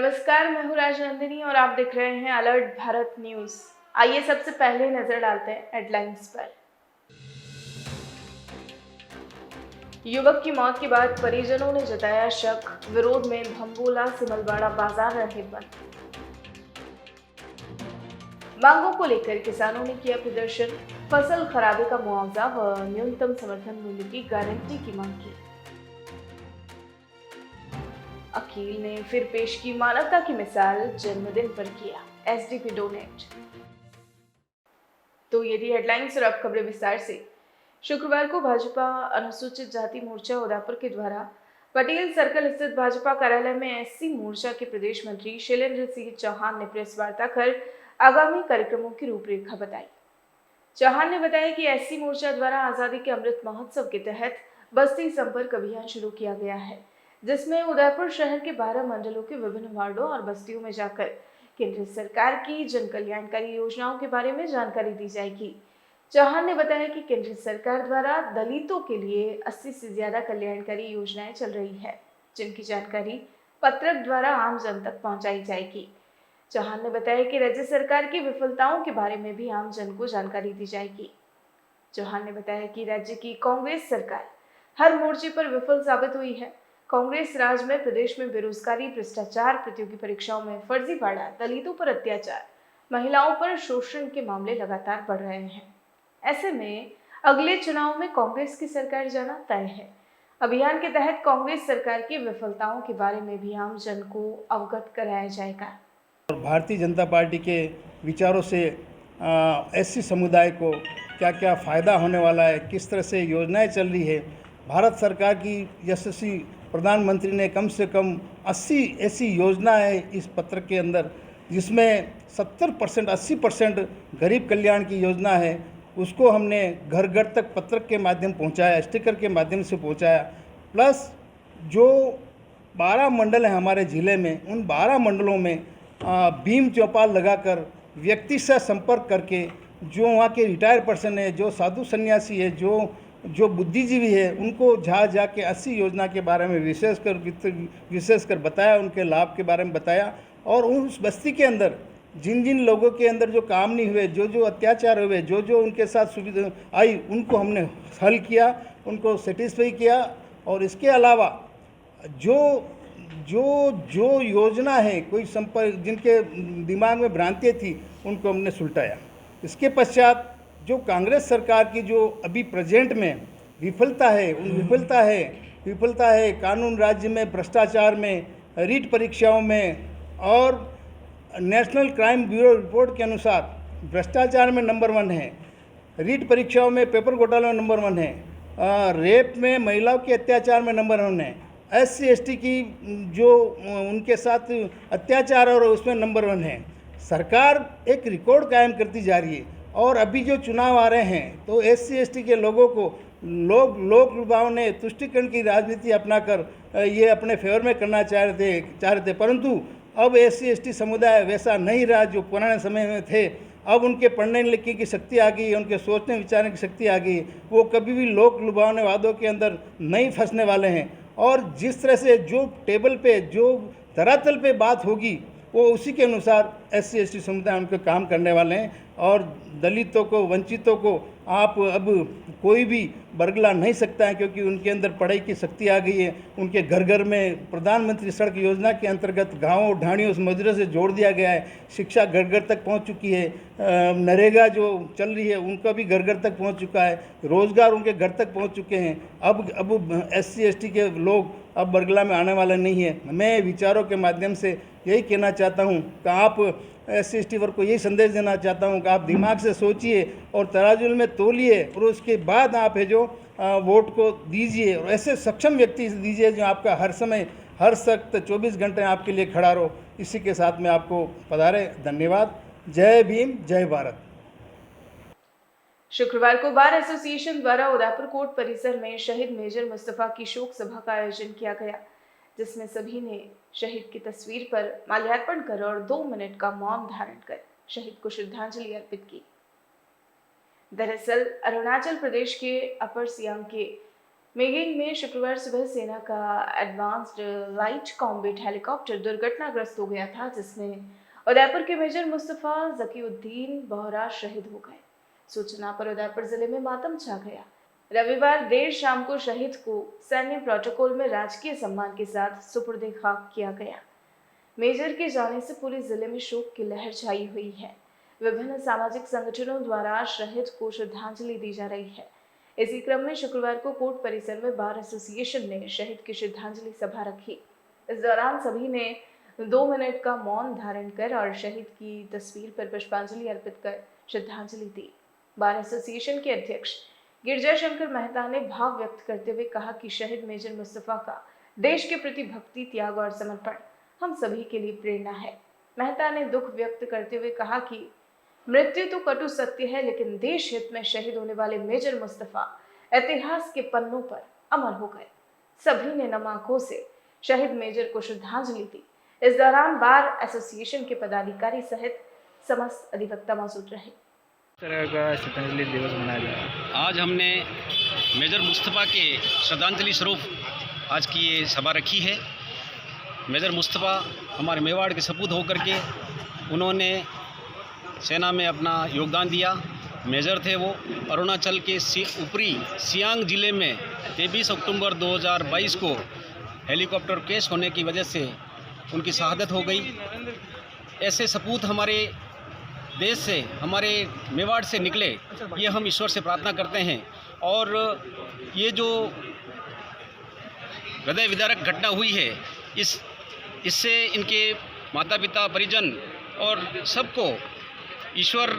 नमस्कार, मैं हूँ राजनंदिनी और आप देख रहे हैं अलर्ट भारत न्यूज। आइए सबसे पहले नजर डालते हैं हेडलाइंस पर। युवक की मौत के बाद परिजनों ने जताया शक, विरोध में भंबोला सिमलवाड़ा बाजार रहे बंद। मांगों को लेकर किसानों ने किया प्रदर्शन, फसल खराबे का मुआवजा व न्यूनतम समर्थन मूल्य की गारंटी की मांग की। अकील ने फिर पेश की मानवता की मिसाल, जन्मदिन पर किया एसडीपी डोनेट। तो ये थी हेडलाइंस और अब खबरें विस्तार से। शुक्रवार को भाजपा अनुसूचित जाति मोर्चा उदयपुर के द्वारा पटेल सर्कल स्थित भाजपा कार्यालय में एससी मोर्चा के प्रदेश मंत्री शैलेंद्र सिंह चौहान ने प्रेस वार्ता कर आगामी कार्यक्रमों की रूपरेखा बताई। चौहान ने बताया कि एससी मोर्चा द्वारा आजादी के अमृत महोत्सव के तहत बस्ती संपर्क अभियान शुरू किया गया है, जिसमें उदयपुर शहर के 12 मंडलों के विभिन्न वार्डों और बस्तियों में जाकर केंद्र सरकार की जन कल्याणकारी योजनाओं के बारे में जानकारी दी जाएगी। चौहान ने बताया कि केंद्र सरकार द्वारा दलितों के लिए 80 से ज्यादा कल्याणकारी योजनाएं चल रही है, जिनकी जानकारी पत्रक द्वारा आम जन तक पहुंचाई जाएगी। चौहान ने बताया कि राज्य सरकार की विफलताओं के बारे में भी आम जन को जानकारी दी जाएगी। चौहान ने बताया कि राज्य की कांग्रेस सरकार हर मोर्चे पर विफल साबित हुई है। कांग्रेस राज में प्रदेश में बेरोजगारी, भ्रष्टाचार, प्रतियोगी परीक्षाओं में फर्जीवाड़ा, दलितों पर अत्याचार, महिलाओं पर शोषण के मामले लगातार बढ़ रहे हैं। ऐसे में अगले चुनाव में कांग्रेस की सरकार जाना तय है। अभियान के तहत कांग्रेस सरकार की विफलताओं के बारे में भी आम जन को अवगत कराया जाएगा। भारतीय जनता पार्टी के विचारों से एससी समुदाय को क्या क्या फ़ायदा होने वाला है, किस तरह से योजनाएं चल रही है। भारत सरकार की यशस्वी प्रधानमंत्री ने कम से कम 80 ऐसी योजना है इस पत्र के अंदर, जिसमें 70% 80% गरीब कल्याण की योजना है। उसको हमने घर घर तक पत्रक के माध्यम पहुंचाया, स्टिकर के माध्यम से पहुंचाया। प्लस जो 12 मंडल हैं हमारे ज़िले में, उन 12 मंडलों में भीम चौपाल लगाकर व्यक्ति से संपर्क करके जो वहाँ के रिटायर्ड पर्सन है, जो साधु सन्यासी है, जो बुद्धिजीवी है, उनको जाके 80 योजना के बारे में विशेषकर बताया, उनके लाभ के बारे में बताया। और उस बस्ती के अंदर जिन जिन लोगों के अंदर जो काम नहीं हुए, जो अत्याचार हुए, जो उनके साथ सुविधा आई, उनको हमने हल किया, उनको सेटिस्फाई किया। और इसके अलावा जो जो जो योजना है, कोई संपर्क जिनके दिमाग में भ्रांतियाँ थी, उनको हमने सुलटाया। इसके पश्चात जो कांग्रेस सरकार की जो अभी प्रेजेंट में विफलता है कानून राज्य में, भ्रष्टाचार में, रीट परीक्षाओं में, और नेशनल क्राइम ब्यूरो रिपोर्ट के अनुसार भ्रष्टाचार में नंबर 1 है, रीट परीक्षाओं में पेपर घोटाले में नंबर 1 है, रेप में, महिलाओं के अत्याचार में नंबर 1 है, SC ST की जो उनके साथ अत्याचार और उसमें नंबर 1 है। सरकार एक रिकॉर्ड कायम करती जा रही है। और अभी जो चुनाव आ रहे हैं तो SC ST के लोगों को लोक लुभाव ने तुष्टिकरण की राजनीति अपनाकर ये अपने फेवर में करना चाह रहे थे, परंतु अब SC ST समुदाय वैसा नहीं रहा जो पुराने समय में थे। अब उनके पढ़ने लिखने की शक्ति आ गई है, उनके सोचने विचारने की शक्ति आ गई है। वो कभी भी लोक लुभावने वादों के अंदर नहीं फंसने वाले हैं। और जिस तरह से जो टेबल पे, जो धरातल पे बात होगी, वो उसी के अनुसार SC ST समुदाय उनके काम करने वाले हैं। और दलितों को, वंचितों को आप अब कोई भी बरगला नहीं सकता है, क्योंकि उनके अंदर पढ़ाई की शक्ति आ गई है। उनके घर घर में प्रधानमंत्री सड़क योजना के अंतर्गत गाँव ढाणियों से मजदूरों से जोड़ दिया गया है। शिक्षा घर घर तक पहुंच चुकी है। नरेगा जो चल रही है उनका भी घर घर तक पहुंच चुका है। रोजगार उनके घर तक पहुंच चुके हैं। अब SC ST के लोग अब बरगला में आने वाला नहीं है। मैं विचारों के माध्यम से यही कहना चाहता हूँ कि आप SC ST वर्ग को यही संदेश देना चाहता हूँ कि आप दिमाग से सोचिए और तराजू में तोलिए, और उसके बाद आप है जो वोट को दीजिए, और ऐसे सक्षम व्यक्ति दीजिए जो आपका हर समय, हर वक्त 24 घंटे आपके लिए खड़ा रहो। इसी के साथ में आपको पधारे। धन्यवाद। जय भीम, जय भारत। शुक्रवार को बार एसोसिएशन द्वारा उदयपुर कोर्ट परिसर में शहीद मेजर मुस्तफा की शोक सभा का आयोजन किया गया, जिसमें सभी ने शहीद की तस्वीर पर माल्यार्पण कर और 2 मिनट का मौन धारण कर शहीद को श्रद्धांजलि अर्पित की। दरअसल अरुणाचल प्रदेश के अपर सियांग के मेगिंग में शुक्रवार सुबह सेना का एडवांस्ड लाइट कॉम्बैट हेलीकॉप्टर दुर्घटनाग्रस्त हो गया था, जिसमें उदयपुर के मेजर मुस्तफा जकीउद्दीन बोहरा शहीद हो गए। सूचना पर उदयपुर जिले में मातम छा गया। रविवार देर शाम को शहीद को सैन्य प्रोटोकॉल में राजकीय सम्मान के साथ सुपुर्द खाक किया गया। मेजर के जाने से पूरे जिले में शोक की लहर छाई हुई है। विभिन्न सामाजिक संगठनों द्वारा शहीद को श्रद्धांजलि दी जा रही है। इसी क्रम में शुक्रवार को कोर्ट परिसर में बार एसोसिएशन ने शहीद की श्रद्धांजलि सभा रखी। इस दौरान सभी ने 2 मिनट का मौन धारण कर और शहीद की तस्वीर पर पुष्पांजलि अर्पित कर श्रद्धांजलि दी। बार एसोसिएशन के अध्यक्ष गिरजा शंकर मेहता ने भाव व्यक्त करते हुए कहा कि शहीद मेजर मुस्तफा का देश के प्रति भक्ति, त्याग और समर्पण हम सभी के लिए प्रेरणा है। मेहता ने दुख व्यक्त करते हुए कहा कि मृत्यु तो कटु सत्य है, लेकिन देश हित में शहीद होने वाले मेजर मुस्तफा इतिहास के पन्नों पर अमर हो गए। सभी ने नम आंखों से शहीद मेजर को श्रद्धांजलि दी। इस दौरान बार एसोसिएशन के पदाधिकारी सहित समस्त अधिवक्ता मौजूद रहे। तरह का श्रद्धांजलि दिवस मनाया जा रहा है। आज हमने मेजर मुस्तफ़ा के श्रद्धांजलि स्वरूप आज की ये सभा रखी है। मेजर मुस्तफ़ा हमारे मेवाड़ के सपूत होकर के उन्होंने सेना में अपना योगदान दिया। मेजर थे वो। अरुणाचल के ऊपरी सियांग ज़िले में 23 अक्टूबर 2022 को हेलीकॉप्टर क्रैश होने की वजह से उनकी शहादत हो गई। ऐसे सपूत हमारे देश से, हमारे मेवाड़ से निकले, ये हम ईश्वर से प्रार्थना करते हैं। और ये जो हृदय विदारक घटना हुई है, इससे इनके माता पिता, परिजन और सबको ईश्वर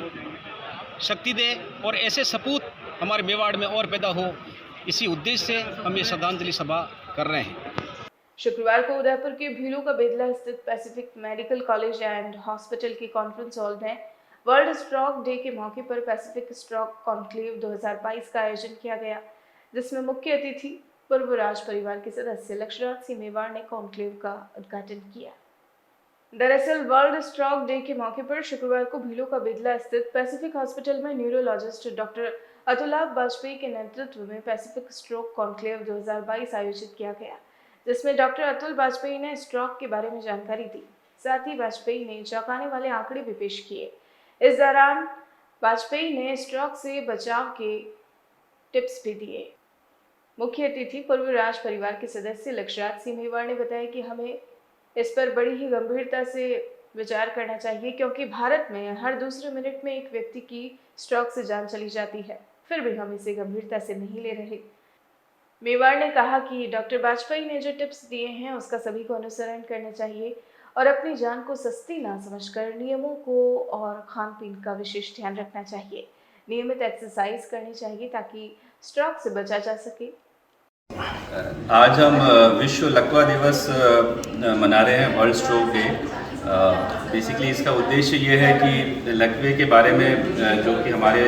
शक्ति दे और ऐसे सपूत हमारे मेवाड़ में और पैदा हो, इसी उद्देश्य से हम ये श्रद्धांजलि सभा कर रहे हैं। शुक्रवार को उदयपुर के भीलू का बेदला स्थित Pacific medical college and hospital के कॉन्फ्रेंस हॉल में वर्ल्ड स्ट्रोक डे के मौके पर पैसिफिक स्ट्रोक कॉन्क्लेव 2022 का आयोजन किया गया, जिसमें मुख्य अतिथि पूर्व राज परिवार के सदस्य लक्ष्यराज सिंह मेवाड़ ने कॉन्क्लेव का उद्घाटन किया। दरअसल वर्ल्ड स्ट्रोक डे के मौके पर शुक्रवार को भीलू का बेदला स्थित पैसिफिक हॉस्पिटल में न्यूरोलॉजिस्ट डॉक्टर अतुलाभ वाजपेयी के नेतृत्व में पैसिफिक स्ट्रोक कॉन्क्लेव 2022 आयोजित किया गया, जिसमें डॉक्टर अतुल वाजपेयी ने स्ट्रोक के बारे में जानकारी दी। साथ ही वाजपेयी ने चौंकाने वाले आंकड़े भी पेश किए। इस दौरान वाजपेयी ने स्ट्रोक से बचाव के टिप्स भी दिए। मुख्य अतिथि पूर्व राज परिवार के सदस्य लक्ष्यराज सिंह मेवाड़ ने बताया कि हमें इस पर बड़ी ही गंभीरता से विचार करना चाहिए, क्योंकि भारत में हर दूसरे मिनट में एक व्यक्ति की स्ट्रोक से जान चली जाती है, फिर भी हम इसे गंभीरता से नहीं ले रहे। मेवाड़ ने कहा कि डॉक्टर वाजपेयी ने जो टिप्स दिए हैं उसका सभी को अनुसरण करना चाहिए और अपनी जान को सस्ती ना समझकर नियमों को और खान पीन का विशेष ध्यान रखना चाहिए। नियमित एक्सरसाइज करनी चाहिए ताकि स्ट्रोक से बचा जा सके। आज हम विश्व लकवा दिवस मना रहे हैं, वर्ल्ड स्ट्रोक डे। बेसिकली इसका उद्देश्य ये है कि लकवे के बारे में जो कि हमारे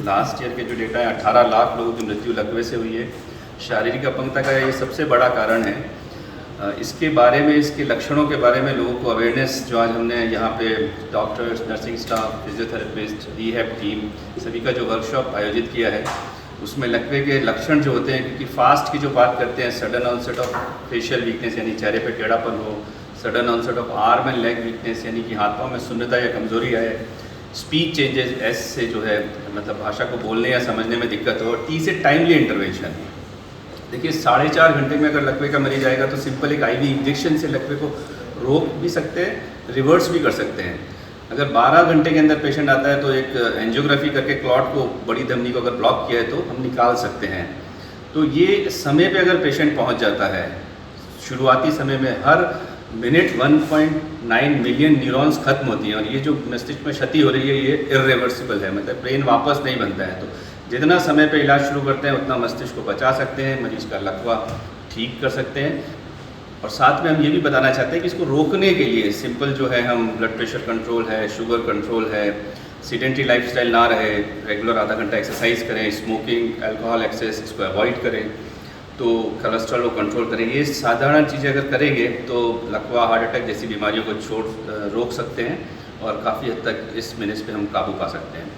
लास्ट ईयर के जो डेटा है 18 लाख लोगों की मृत्यु लकवे से हुई है। शारीरिक अपंगता का ये सबसे बड़ा कारण है। इसके बारे में, इसके लक्षणों के बारे में लोगों को अवेयरनेस जो आज हमने यहाँ पे doctors, nursing staff, physiotherapist, rehab team सभी का जो वर्कशॉप आयोजित किया है, उसमें लकवे के लक्षण जो होते हैं, क्योंकि फास्ट की जो बात करते हैं, sudden onset of facial weakness यानी चेहरे पे टेढ़ापन हो, sudden onset of arm and leg weakness यानी कि हाथ पाँव में शून्यता या कमजोरी आए, स्पीच चेंजेस, एस से जो है मतलब भाषा को बोलने या समझने में दिक्कत हो, और टी से टाइमली इंटरवेंशन। देखिए 4.5 घंटे में अगर लकवे का मरीज आएगा तो सिंपल एक आईवी इंजेक्शन से लकवे को रोक भी सकते हैं, रिवर्स भी कर सकते हैं। अगर 12 घंटे के अंदर पेशेंट आता है तो एक एंजियोग्राफी करके क्लॉट को, बड़ी धमनी को अगर ब्लॉक किया है तो हम निकाल सकते हैं। तो ये समय पे अगर पेशेंट पहुंच जाता है, शुरुआती समय में हर मिनट 1.9 मिलियन न्यूरॉन्स खत्म होती हैं, और ये जो मस्तिष्क में क्षति हो रही है ये इरिवर्सिबल है, मतलब ब्रेन वापस नहीं बनता है। तो जितना समय पे इलाज शुरू करते हैं उतना मस्तिष्क को बचा सकते हैं, मरीज का लकवा ठीक कर सकते हैं। और साथ में हम ये भी बताना चाहते हैं कि इसको रोकने के लिए सिंपल जो है, हम ब्लड प्रेशर कंट्रोल है, शुगर कंट्रोल है, सीडेंटरी लाइफस्टाइल ना रहे, रेगुलर आधा घंटा एक्सरसाइज करें, स्मोकिंग, अल्कोहल एक्सेस इसको अवॉइड करें, तो कोलेस्ट्रॉल को कंट्रोल करें। ये साधारण चीज़ें अगर करेंगे तो लकवा, हार्ट अटैक जैसी बीमारियों को रोक सकते हैं और काफ़ी हद तक इस मेनेज पे हम काबू पा सकते हैं।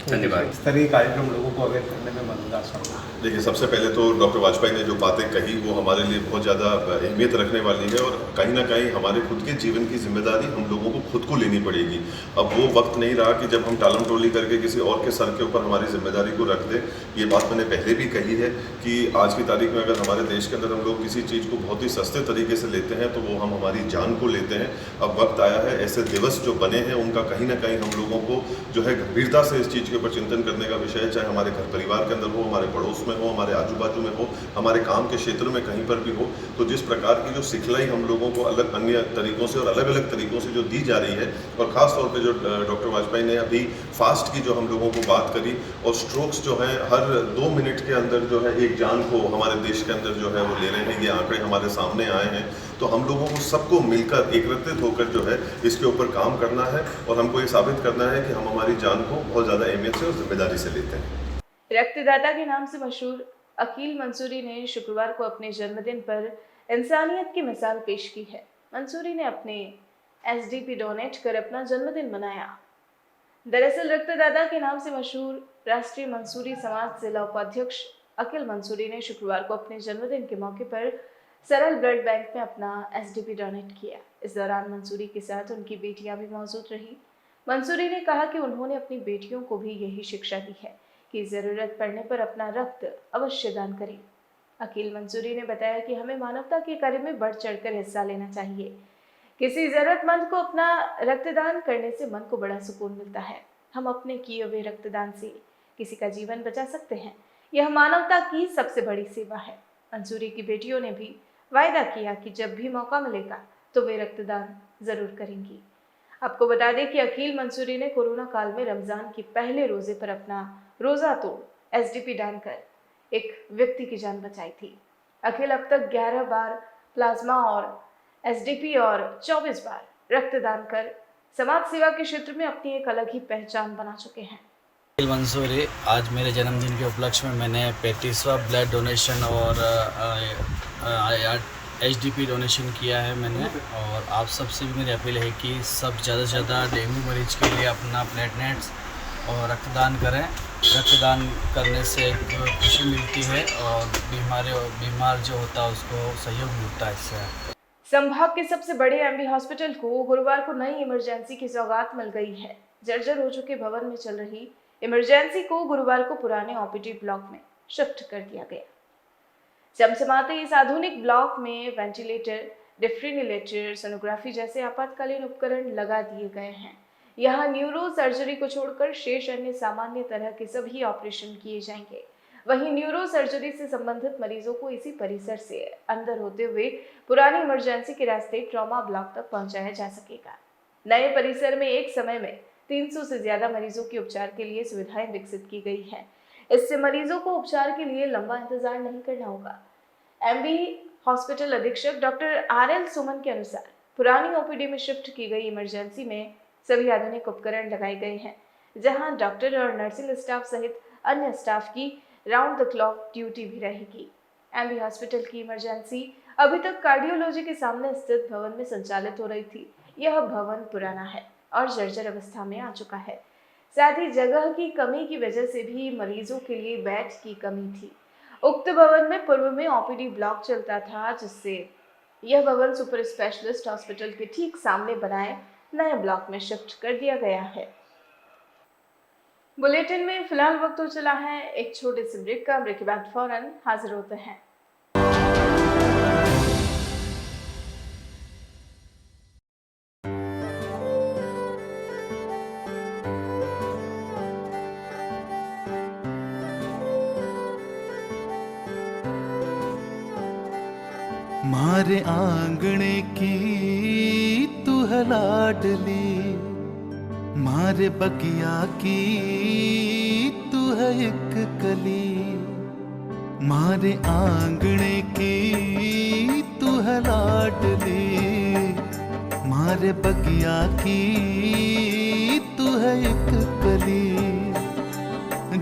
धन्यवाद। इस तरह के कार्यक्रम लोगों को अवेयर करने में मददगार साबित होगा। देखिए, सबसे पहले तो डॉक्टर वाजपेयी ने जो बातें कही वो हमारे लिए बहुत ज़्यादा अहमियत रखने वाली है और कहीं ना कहीं हमारे खुद के जीवन की जिम्मेदारी हम लोगों को खुद को लेनी पड़ेगी। अब वो वक्त नहीं रहा कि जब हम टालम टोली करके किसी और के सर के ऊपर हमारी जिम्मेदारी को रख दें। ये बात मैंने पहले भी कही है कि आज की तारीख में अगर हमारे देश के अंदर हम लोग किसी चीज़ को बहुत ही सस्ते तरीके से लेते हैं तो वो हम हमारी जान को लेते हैं। अब वक्त आया है ऐसे दिवस जो बने हैं उनका कहीं ना कहीं हम लोगों को जो है गंभीरता से इस चीज़ के ऊपर चिंतन करने का विषय है, चाहे हमारे घर परिवार के अंदर हो, हमारे पड़ोस में हो, हमारे आजू बाजू में हो, हमारे काम के क्षेत्र में कहीं पर भी हो। तो जिस प्रकार की जो सिखलाई हम लोगों को अलग अन्य तरीकों से और अलग अलग तरीकों से जो दी जा रही है और ख़ास तौर पे जो डॉक्टर वाजपेयी ने अभी फास्ट की जो हम लोगों को बात करी और स्ट्रोक्स जो हैं हर 2 मिनट के अंदर जो है एक जान को हमारे देश के अंदर जो है वो ले रहे हैं, ये आंकड़े हमारे सामने आए हैं। तो हम लोगों को सबको मिलकर एकत्रित होकर जो है इसके ऊपर काम करना है और हमको ये साबित करना है कि हम हमारी जान को बहुत ज़्यादा अहमियत से और जिम्मेदारी से लेते हैं। रक्तदाता के नाम से मशहूर अकील मंसूरी ने शुक्रवार को अपने जन्मदिन पर इंसानियत की मिसाल पेश की है। मंसूरी ने अपने एसडीपी डोनेट कर अपना जन्मदिन मनाया। दरअसल रक्तदाता के नाम से मशहूर राष्ट्रीय मंसूरी समाज जिला उपाध्यक्ष अकील मंसूरी ने शुक्रवार को अपने जन्मदिन के मौके पर सरल ब्लड बैंक में अपना एसडीपी डोनेट किया। इस दौरान मंसूरी के साथ उनकी बेटियां भी मौजूद रही। मंसूरी ने कहा कि उन्होंने अपनी बेटियों को भी यही शिक्षा दी है कि ज़रूरत पड़ने पर अपना रक्त अवश्य दान करें। अकील मंसूरी ने बताया कि हमें मानवता के कार्य में बढ़ चढ़कर हिस्सा लेना चाहिए। किसी ज़रूरतमंद को अपना रक्तदान करने से मन को बड़ा सुकून मिलता है। हम अपने किए हुए रक्तदान से किसी का जीवन बचा सकते हैं। यह मानवता की सबसे बड़ी सेवा है। मंसूरी की बेटियों ने भी वायदा किया कि जब भी मौका मिलेगा तो वे रक्तदान जरूर करेंगी। आपको बता दें कि अकील मंसूरी ने कोरोना काल में रमज़ान के पहले रोज़े पर अपना रोज़ा तोड़ एसडीपी दान कर एक व्यक्ति की जान बचाई थी। अखिल अब तक 11 बार प्लाज्मा और एसडीपी और 24 बार रक्तदान कर समाज सेवा के क्षेत्र में अपनी एक अलग ही पहचान बना चुके हैं। अकील मंसूरी, आज मेरे जन्मदिन के उपलक्ष्य में मैंने 35वां ब्लड डोनेशन और एचडीपी डोनेशन किया है मैंने। और आप सबसे भी मेरी अपील है कि सब ज़्यादा से ज़्यादा डेंगू मरीज के लिए अपना प्लेटलेट्स और रक्तदान करें। रक्तदान करने से एक खुशी मिलती है और बीमार जो होता है उसको सहयोग मिलता है इससे। संभाग के सबसे बड़े एमबी हॉस्पिटल को गुरुवार को नई इमरजेंसी की सौगात मिल गई है। जर्जर हो चुके भवन में चल रही इमरजेंसी को गुरुवार को पुराने ओपीडी ब्लॉक में शिफ्ट कर दिया गया। चमचमाते इस आधुनिक ब्लॉक में वेंटिलेटर, डिफिब्रिलेटर, सोनोग्राफी जैसे आपातकालीन उपकरण लगा दिए गए हैं। यहाँ न्यूरो सर्जरी को छोड़कर शेष अन्य सामान्य तरह के सभी ऑपरेशन किए जाएंगे। वहीं न्यूरो सर्जरी से संबंधित मरीजों को इसी परिसर से अंदर होते हुए पुरानी इमरजेंसी के रास्ते ट्रॉमा ब्लॉक तक पहुंचाया जा सकेगा। नए परिसर में एक समय में 300 से ज्यादा मरीजों के उपचार के लिए सुविधाएं विकसित की गई हैं। इससे मरीजों को उपचार के लिए लंबा इंतजार नहीं करना होगा। एमबी हॉस्पिटल अधीक्षक डॉक्टर RL सुमन के अनुसार पुरानी ओपीडी में शिफ्ट की गई इमरजेंसी में सभी आधुनिक उपकरण लगाए गए हैं, जहां डॉक्टर और नर्सिंग स्टाफ सहित अन्य स्टाफ की राउंड द क्लॉक ड्यूटी भी रहेगी। एमबी हॉस्पिटल की इमरजेंसी अभी तक कार्डियोलॉजी के सामने स्थित भवन में संचालित हो रही थी। यह भवन पुराना है और जर्जर अवस्था में आ चुका है। साथ ही जगह की कमी की वजह से भी मरीजों के लिए बेड की कमी थी। उक्त भवन में पूर्व में ओपीडी ब्लॉक चलता था, जिससे यह भवन सुपर स्पेशलिस्ट हॉस्पिटल के ठीक सामने बनाए नए ब्लॉक में शिफ्ट कर दिया गया है। बुलेटिन में फिलहाल वक्त हो चला है एक छोटे से ब्रेक का। ब्रेक के बाद फौरन हाजिर होते हैं। मारे आंगणे की तू है लाडली, मारे बगिया की तू है एक कली। मारे आंगणे की तू है लाडली, मारे बगिया की तू है एक कली।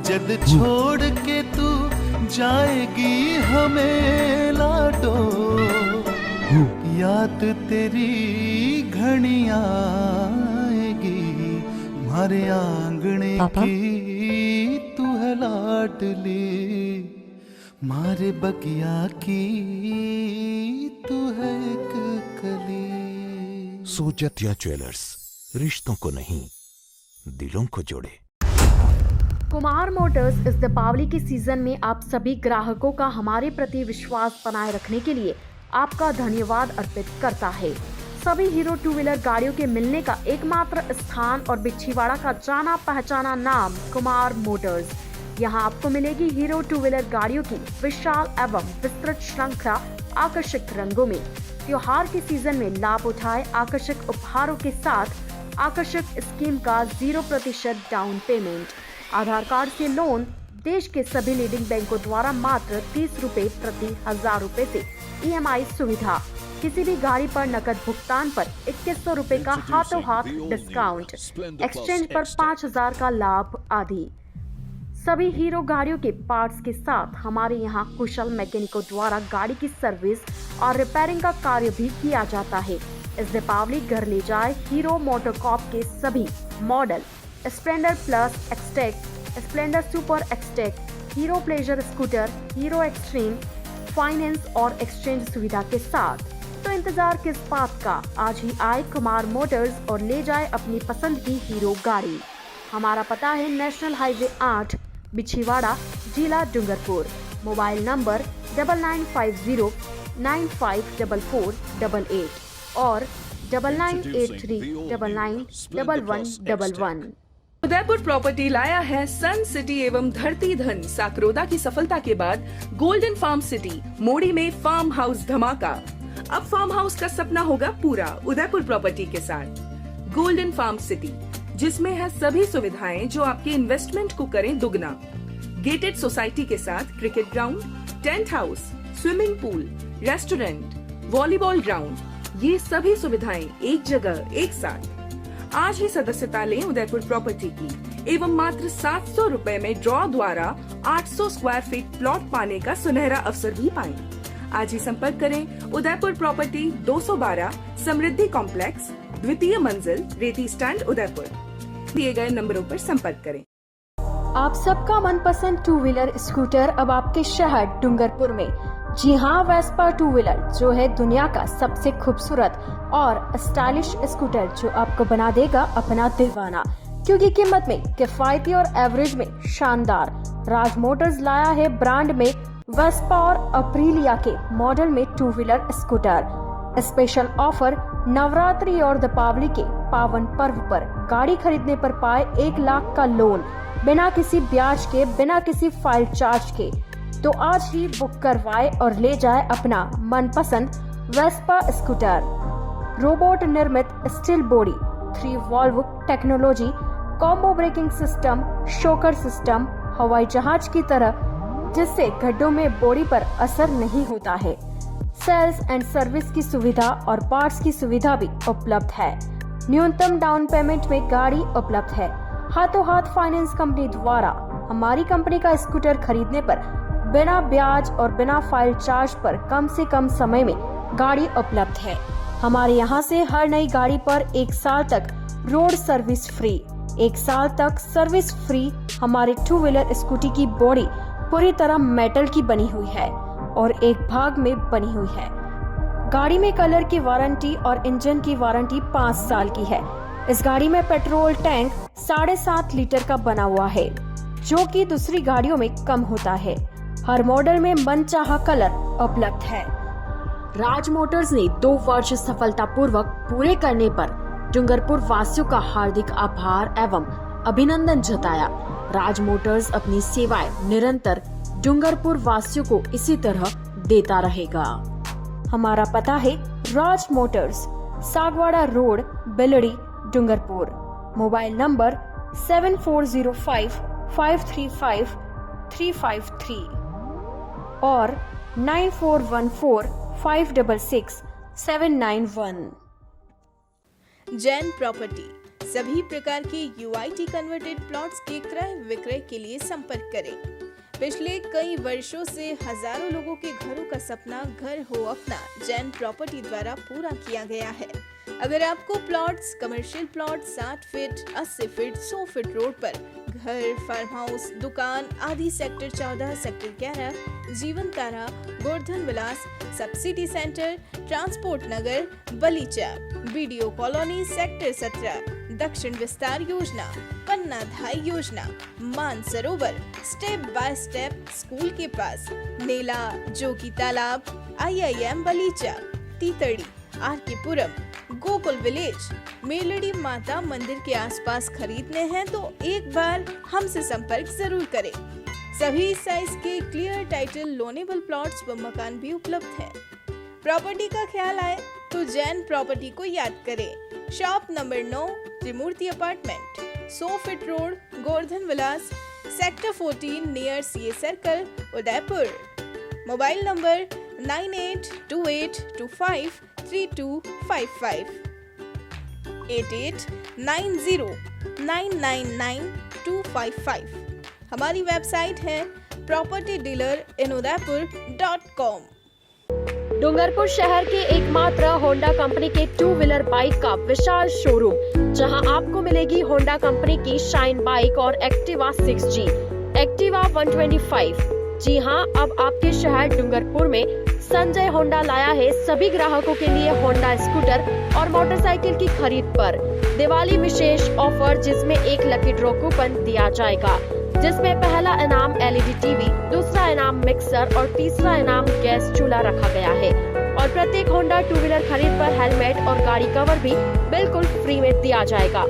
जद छोड़ के तू जाएगी हमें लाडो, याद तेरी घनी आएगी। मारे आंगणे की लाडली, मारे बगिया की तू है एक कली। सोजतिया ज्वेलर्स, रिश्तों को नहीं दिलों को जोड़े। कुमार मोटर्स इस दीपावली के सीजन में आप सभी ग्राहकों का हमारे प्रति विश्वास बनाए रखने के लिए आपका धन्यवाद अर्पित करता है। सभी हीरो टू व्हीलर गाड़ियों के मिलने का एकमात्र स्थान और बिच्छीवाड़ा का जाना पहचाना नाम कुमार मोटर्स। यहाँ आपको मिलेगी हीरो टू व्हीलर गाड़ियों की विशाल एवं विस्तृत श्रृंखला आकर्षक रंगों में। त्योहार के सीजन में लाभ उठाए आकर्षक उपहारों के साथ आकर्षक स्कीम का 0% डाउन पेमेंट, आधार कार्ड से लोन, देश के सभी लीडिंग बैंकों द्वारा मात्र 30 रुपए प्रति 1000 रुपए से EMI सुविधा, किसी भी गाड़ी पर नकद भुगतान पर 2100 रुपए का हाथों हाथ डिस्काउंट, एक्सचेंज पर 5000 का लाभ आदि। सभी हीरो गाड़ियों के पार्ट्स के साथ हमारे यहाँ कुशल मैकेनिकों द्वारा गाड़ी की सर्विस और रिपेयरिंग का कार्य भी किया जाता है। इस दीपावली घर ले जाए हीरो मोटोकॉर्प के सभी model Splendor plus XTEC, Splendor super XTEC, hero pleasure scooter, hero extreme, finance और एक्सचेंज सुविधा के साथ। तो इंतजार किस बात का, आज ही आए कुमार मोटर्स और ले जाए अपनी पसंद की हीरो गाड़ी। हमारा पता है नेशनल हाईवे 8, बिछीवाड़ा, जिला डूंगरपुर। मोबाइल नंबर 9950954488 और 9983991111। उदयपुर प्रॉपर्टी लाया है सन सिटी एवं धरती धन साकरोदा की सफलता के बाद गोल्डन फार्म सिटी मोड़ी में फार्म हाउस धमाका। अब फार्म हाउस का सपना होगा पूरा उदयपुर प्रॉपर्टी के साथ। गोल्डन फार्म सिटी, जिसमें है सभी सुविधाएं जो आपके इन्वेस्टमेंट को करें दुगना। गेटेड सोसाइटी के साथ cricket ground, tent house, swimming pool, restaurant, volleyball ground, ये सभी सुविधाएं एक जगह एक साथ। आज ही सदस्यता लें उदयपुर प्रॉपर्टी की एवं मात्र 700 रुपए में ड्रॉ द्वारा 800 स्क्वायर फीट प्लॉट पाने का सुनहरा अवसर भी पाएं। आज ही संपर्क करें उदयपुर प्रॉपर्टी 212 समृद्धि कॉम्प्लेक्स, द्वितीय मंजिल, रेती स्टैंड, उदयपुर। दिए गए नंबरों पर संपर्क करें। आप सबका मनपसंद टू व्हीलर स्कूटर अब आपके शहर डूंगरपुर में। जी हाँ, वेस्पा टू व्हीलर जो है दुनिया का सबसे खूबसूरत और स्टाइलिश स्कूटर, जो आपको बना देगा अपना दीवाना। क्योंकि कीमत में किफायती और एवरेज में शानदार, राज मोटर्स लाया है ब्रांड में वेस्पा और अप्रीलिया के मॉडल में two wheeler scooter. Special offer Navratri और दीपावली के पावन पर्व पर गाड़ी खरीदने पर पाए 1 लाख का लोन, बिना किसी ब्याज के, बिना किसी फाइल चार्ज के। तो आज ही बुक करवाए और ले जाए अपना मनपसंद वेस्पा स्कूटर। रोबोट निर्मित steel body, 3 valve technology, combo braking system, shocker system, हवाई जहाज की तरह, जिससे गड्ढों में बॉडी पर असर नहीं होता है। सेल्स एंड सर्विस की सुविधा और पार्ट्स की सुविधा भी उपलब्ध है। न्यूनतम डाउन पेमेंट में गाड़ी उपलब्ध है। हाथों हाथ फाइनेंस कंपनी द्वारा हमारी कंपनी का स्कूटर खरीदने पर बिना ब्याज और बिना फाइल चार्ज पर कम से कम समय में गाड़ी उपलब्ध है। हमारे यहाँ से हर नई गाड़ी पर 1 साल तक रोड सर्विस फ्री। 1 साल तक सर्विस फ्री। हमारे टू व्हीलर स्कूटी की बॉडी पूरी तरह मेटल की बनी हुई है और एक भाग में बनी हुई है। गाड़ी में कलर की वारंटी और इंजन की वारंटी 5 साल की है। इस गाड़ी में पेट्रोल टैंक 7.5 लीटर का बना हुआ है, जो कि दूसरी गाड़ियों में कम होता है। हर मॉडल में मनचाहा कलर उपलब्ध है। राज मोटर्स ने 2 वर्ष सफलतापूर्वक पूरे करने पर डूंगरपुर वासियों का हार्दिक आभार एवं अभिनंदन जताया। राज मोटर्स अपनी सेवाएं निरंतर डूंगरपुर वासियों को इसी तरह देता रहेगा। हमारा पता है Raj Motors, Sagwara road, Bildi, Dungarpur. Mobile number 7405535353 और 9414566791। जैन प्रॉपर्टी सभी प्रकार के UIT कन्वर्टेड प्लॉट्स के क्रय विक्रय के लिए संपर्क करें। पिछले कई वर्षों से हजारों लोगों के घरों का सपना घर हो अपना जैन प्रॉपर्टी द्वारा पूरा किया गया है। अगर आपको plots, commercial plot 60 feet, 80 feet, 100 feet road पर घर, फार्म हाउस, दुकान आदि सेक्टर 14, सेक्टर 11, जीवन तारा, गोवर्धन विलास, सब्सिडी सेंटर, ट्रांसपोर्ट नगर, बलीचा, बीडीओ कॉलोनी सेक्टर 17, दक्षिण विस्तार योजना, पन्ना धाई योजना, Mansarovar, step by step school के पास, नेला, जोगी तालाब, IIM बलीचा, तीतड़ी, आरकेपुरम, गोकुल विलेज, मेलड़ी माता मंदिर के आसपास खरीदने हैं तो एक बार हमसे संपर्क जरूर करें। सभी साइज के क्लियर टाइटल लोनेबल प्लॉट्स व मकान भी उपलब्ध हैं। प्रॉपर्टी का ख्याल आए तो जैन प्रॉपर्टी को याद करें। Shop number 9, Trimurti apartment, 100 feet road, Govardhan Vilas, sector 14 near CA circle, Udaipur. Mobile number 9828253255, 8890999255। हमारी वेबसाइट है propertydealerinudaypur.com। डूंगरपुर शहर के एकमात्र होंडा कंपनी के 2 व्हीलर बाइक का विशाल शोरूम, जहां आपको मिलेगी होंडा कंपनी की शाइन बाइक और एक्टिवा 6G, एक्टिवा 125। जी हां, अब आपके शहर डूंगरपुर में संजय होंडा लाया है सभी ग्राहकों के लिए होंडा स्कूटर और मोटरसाइकिल की खरीद पर दिवाली विशेष ऑफर, जिसमें एक लकी ड्रॉ कूपन दिया जाएगा, जिसमें पहला इनाम LED टीवी, दूसरा इनाम मिक्सर और तीसरा इनाम गैस चूल्हा रखा गया है। और प्रत्येक होंडा 2 व्हीलर खरीद पर हेलमेट और गाड़ी कवर भी बिल्कुल फ्री में दिया जाएगा।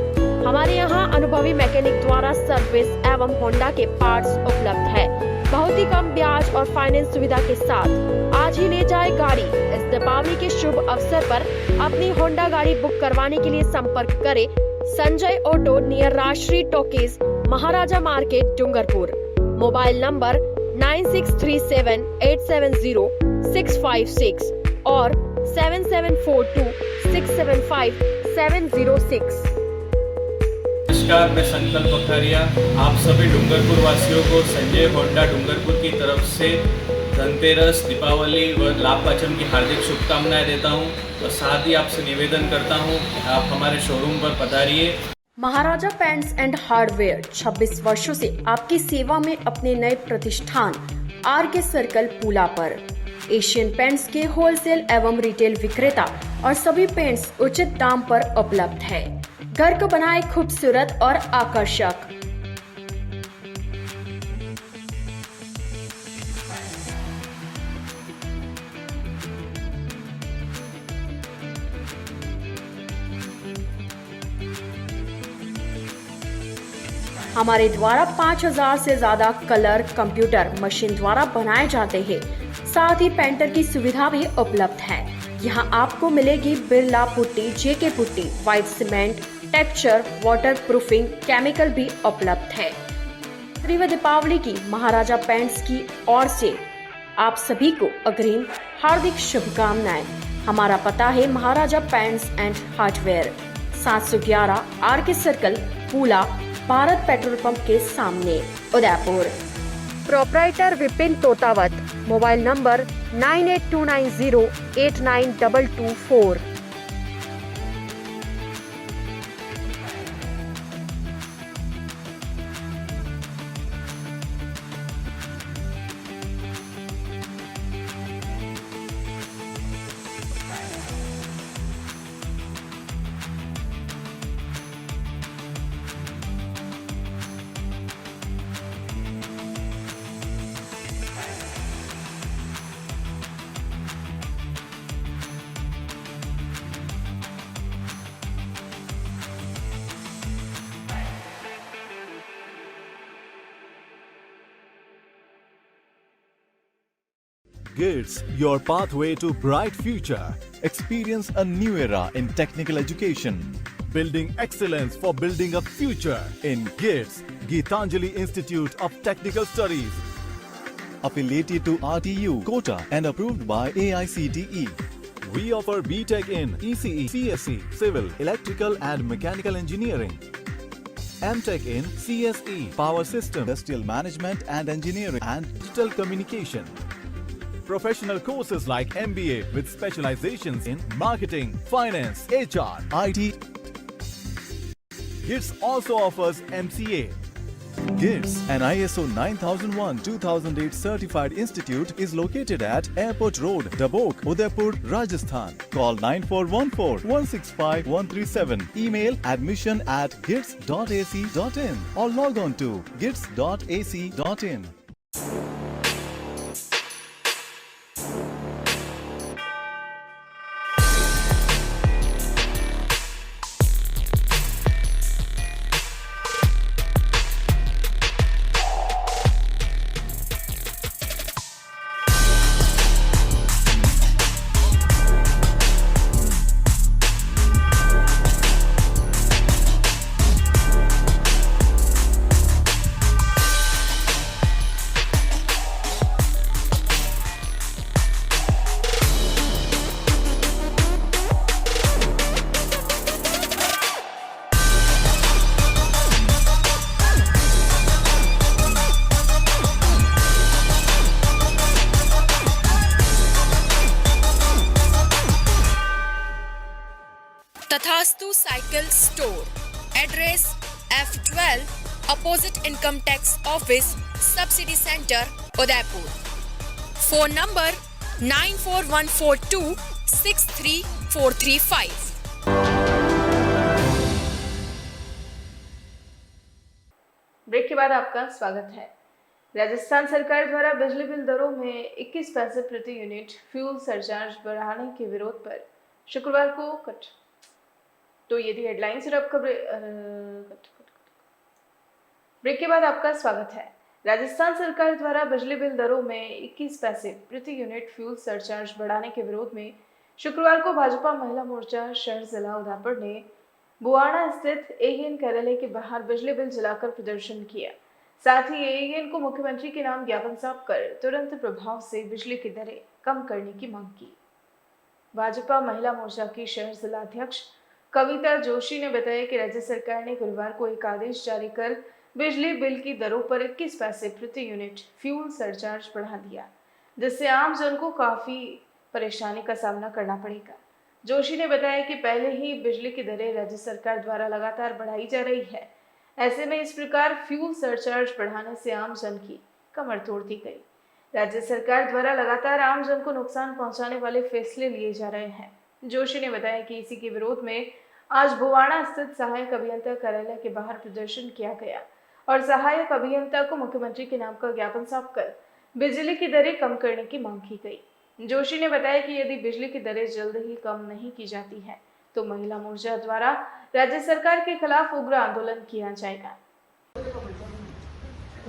हमारे यहाँ अनुभवी मैकेनिक द्वारा सर्विस एवं होंडा के पार्ट्स उपलब्ध है। बहुत ही कम ब्याज और फाइनेंस सुविधा के साथ आज ही ले जाए गाड़ी। इस दीपावली के शुभ अवसर पर अपनी होंडा गाड़ी बुक करवाने के लिए संपर्क करें Sanjay auto near Rajshree talkies, Maharaja market, Dungarpur. Mobile number 9637870656 और 7742675706। नमस्कार, मैं संकल्प बखारिया आप सभी डूंगरपुर वासियों को संजय होंडा डूंगरपुर की तरफ से धनतेरस, दीपावली व लाभ पाचम की हार्दिक शुभकामनाएं देता हूं। और साथ ही आपसे निवेदन करता हूं कि आप हमारे शोरूम पर पधारिए। महाराजा पेंट्स एंड हार्डवेयर 26 वर्षों से आपकी सेवा में अपने नए प्रतिष्ठान RK सर्कल पूला पर एशियन पेंट्स के होलसेल एवं रिटेल विक्रेता और सभी पेंट्स उचित दाम पर उपलब्ध है। घर को बनाए खूबसूरत और आकर्षक। हमारे द्वारा 5000 से ज्यादा कलर कंप्यूटर मशीन द्वारा बनाए जाते हैं। साथ ही पेंटर की सुविधा भी उपलब्ध है। यहाँ आपको मिलेगी Birla putty, JK putty, white cement, texture, water proofing, chemical भी उपलब्ध है। त्रिव दीपावली की महाराजा पेंट्स की ओर से आप सभी को अग्रिम हार्दिक शुभकामनाएं। हमारा पता है Maharaja paints and hardware, 711 RK circle Pula, Bharat petrol pump के सामने, Udaipur. Proprietor Vipin Totawat. Mobile number 9829089224। GITS, your pathway to bright future. Experience a new era in technical education. Building excellence for building a future in GITS, Geetanjali Institute of Technical Studies. Affiliated to RTU, Kota and approved by AICTE. We offer BTech in ECE, CSE, Civil, Electrical and Mechanical Engineering. MTech in CSE, Power System, Industrial Management and Engineering and Digital Communication. Professional courses like MBA with specializations in marketing, finance, HR, IT. GITS also offers MCA. GITS, an ISO 9001-2008 certified institute, is located at Airport Road, Dabok, Udaipur, Rajasthan. Call 9414-165-137. Email admission@gits.ac.in or log on to gits.ac.in. Tathastu cycle store, address F12 opposite income tax office, subsidy centre, Udaipur. Phone number 9414263435। Break के बाद आपका स्वागत है। राजस्थान सरकार द्वारा बिजली bill दरों में 21 पैसे प्रति यूनिट फ्यूल सरचार्ज बढ़ाने के विरोध पर शुक्रवार को तो ये थी हेडलाइंस और अब खबरें। ब्रेक के बाद आपका स्वागत है। राजस्थान सरकार द्वारा बिजली बिल दरों में 21 पैसे प्रति यूनिट फ्यूल सरचार्ज बढ़ाने के विरोध में शुक्रवार को भाजपा महिला मोर्चा शहर जिला उदयपुर ने बुआना स्थित एएन कार्यालय के बाहर बिजली बिल जलाकर प्रदर्शन किया। साथ ही एएन को मुख्यमंत्री के नाम ज्ञापन सौंपकर तुरंत प्रभाव से बिजली की दरें कम करने की मांग की। भाजपा महिला मोर्चा की शहर जिला अध्यक्ष कविता जोशी ने बताया कि राज्य सरकार ने गुरुवार को एक आदेश जारी कर बिजली बिल की दरों पर 21 पैसे प्रति यूनिट फ्यूल सरचार्ज बढ़ा दिया, जिससे आम जन को काफी परेशानी का सामना करना पड़ेगा। जोशी ने बताया कि पहले ही बिजली की दरें राज्य सरकार द्वारा लगातार बढ़ाई जा रही है। ऐसे में इस प्रकार फ्यूल सरचार्ज बढ़ाने से आम जन की कमर तोड़ दी गई। राज्य सरकार द्वारा लगातार आम जन को नुकसान पहुंचाने वाले फैसले लिए जा रहे हैं। जोशी ने बताया कि इसी के विरोध में आज बुवाना स्थित सहायक अभियंता कार्यालय के बाहर प्रदर्शन किया गया और सहायक अभियंता को मुख्यमंत्री के नाम का ज्ञापन सौंपकर बिजली की दरें कम करने की मांग की गई। जोशी ने बताया कि यदि बिजली की दरें जल्द ही कम नहीं की जाती है तो महिला मोर्चा द्वारा राज्य सरकार के खिलाफ उग्र आंदोलन किया जाएगा।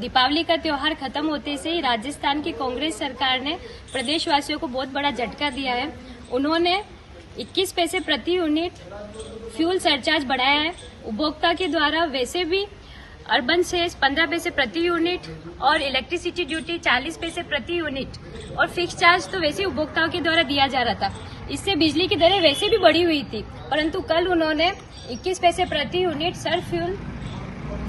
दीपावली का त्योहार खत्म होते से ही राजस्थान की कांग्रेस सरकार ने प्रदेशवासियों को बहुत बड़ा झटका दिया है। उन्होंने 21 पैसे प्रति यूनिट फ्यूल सरचार्ज बढ़ाया है। उपभोक्ता के द्वारा वैसे भी अर्बन सेस 15 पैसे प्रति यूनिट और इलेक्ट्रिसिटी ड्यूटी 40 पैसे प्रति यूनिट और फिक्स चार्ज तो वैसे उपभोक्ताओं के द्वारा दिया जा रहा था। इससे बिजली की दरें वैसे भी बढ़ी हुई थी, परंतु कल उन्होंने 21 पैसे प्रति यूनिट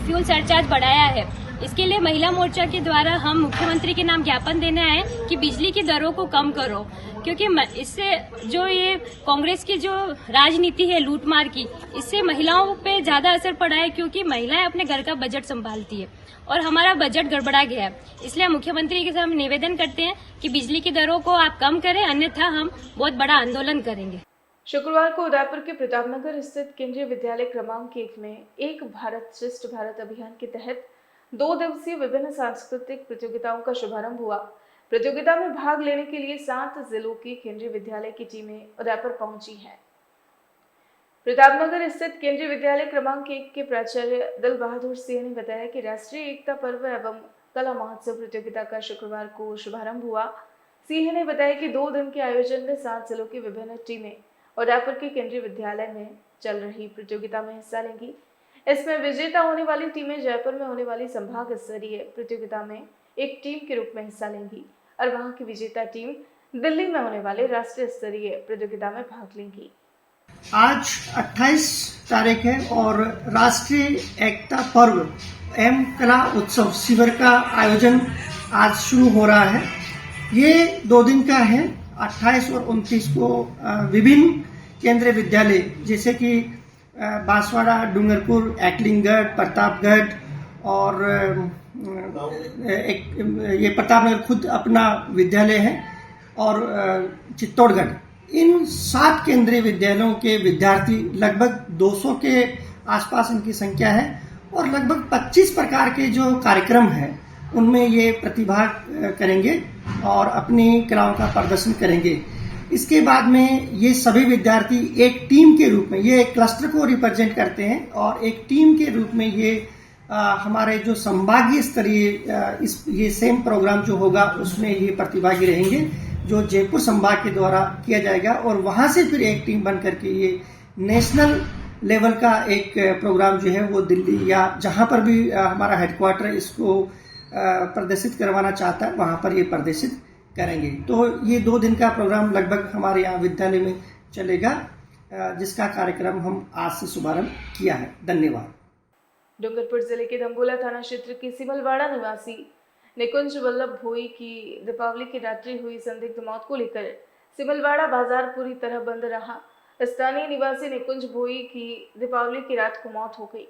फ्यूल सरचार्ज बढ़ाया है। इसके लिए महिला मोर्चा के द्वारा हम मुख्यमंत्री के नाम ज्ञापन देने आए कि बिजली की दरों को कम करो, क्योंकि इससे जो ये कांग्रेस की जो राजनीति है लूटमार की, इससे महिलाओं पे ज्यादा असर पड़ा है, क्योंकि महिलाएं अपने घर का बजट संभालती है और हमारा बजट गड़बड़ा गया है। इसलिए मुख्यमंत्री के साथ हम निवेदन करते हैं कि बिजली की दरों को आप कम करें, अन्यथा हम बहुत बड़ा आंदोलन करेंगे। शुक्रवार को उदयपुर के प्रतापनगर स्थित केंद्रीय विद्यालय क्रमांक 1 में एक भारत श्रेष्ठ भारत अभियान के तहत 2 दिवसीय विभिन्न सांस्कृतिक प्रतियोगिताओं का शुभारंभ हुआ। प्रतियोगिता में भाग लेने के लिए 7 जिलों की केंद्रीय विद्यालय की टीमें उदयपुर पहुंची हैं। प्रतापनगर स्थित केंद्रीय विद्यालय क्रमांक 1 के प्राचार्य दिल बहादुर सिंह ने बताया कि राष्ट्रीय एकता पर्व एवं कला महोत्सव प्रतियोगिता का शुक्रवार को शुभारंभ हुआ। सिंह ने बताया कि 2 दिन के आयोजन में 7 जिलों की विभिन्न टीमें उदयपुर के केंद्रीय विद्यालय में चल रही प्रतियोगिता में हिस्सा लेंगी। इसमें विजेता होने वाली टीमें जयपुर में होने वाली संभाग स्तरीय प्रतियोगिता में एक टीम के रूप में हिस्सा लेंगी और वहां की विजेता टीम दिल्ली में होने वाले राष्ट्रीय स्तरीय प्रतियोगिता में भाग लेंगी। आज 28 तारीख है और राष्ट्रीय एकता पर्व एवं कला उत्सव शिविर का आयोजन आज शुरू हो रहा है। ये 2 दिन का है। 28 और 29 को विभिन्न केंद्रीय विद्यालय जैसे कि बांसवाड़ा, डूंगरपुर, एकलिंगगढ़, प्रतापगढ़ और एक ये प्रताप नगर खुद अपना विद्यालय है, और चित्तौड़गढ़, इन 7 केंद्रीय विद्यालयों के विद्यार्थी लगभग 200 के आसपास इनकी संख्या है, और लगभग 25 प्रकार के जो कार्यक्रम हैं उनमें ये प्रतिभाग करेंगे और अपनी कलाओं का प्रदर्शन करेंगे। इसके बाद में ये सभी विद्यार्थी एक टीम के रूप में, ये एक क्लस्टर को रिप्रेजेंट करते हैं, और एक टीम के रूप में ये हमारे जो संभागीय स्तरीय ये सेम प्रोग्राम जो होगा उसमें ये प्रतिभागी रहेंगे, जो जयपुर संभाग के द्वारा किया जाएगा, और वहां से फिर एक टीम बन करके ये नेशनल लेवल का एक प्रोग्राम जो है वो दिल्ली या जहां पर भी हमारा हेडक्वार्टर इसको प्रदर्शित करवाना चाहता है वहां पर ये प्रदर्शित करेंगे। तो ये 2 दिन का प्रोग्राम लगभग हमारे यहाँ विद्यालय में चलेगा, जिसका कार्यक्रम हम आज से शुभारंभ किया है। धन्यवाद। डूंगरपुर जिले के धम्बोला थाना क्षेत्र के सिमलवाड़ा निवासी निकुंज वल्लभ भोई की दीपावली की रात्रि हुई संदिग्ध मौत को लेकर सिमलवाड़ा बाजार पूरी तरह बंद रहा। स्थानीय निवासी निकुंज भोई की दीपावली की रात को मौत हो गई।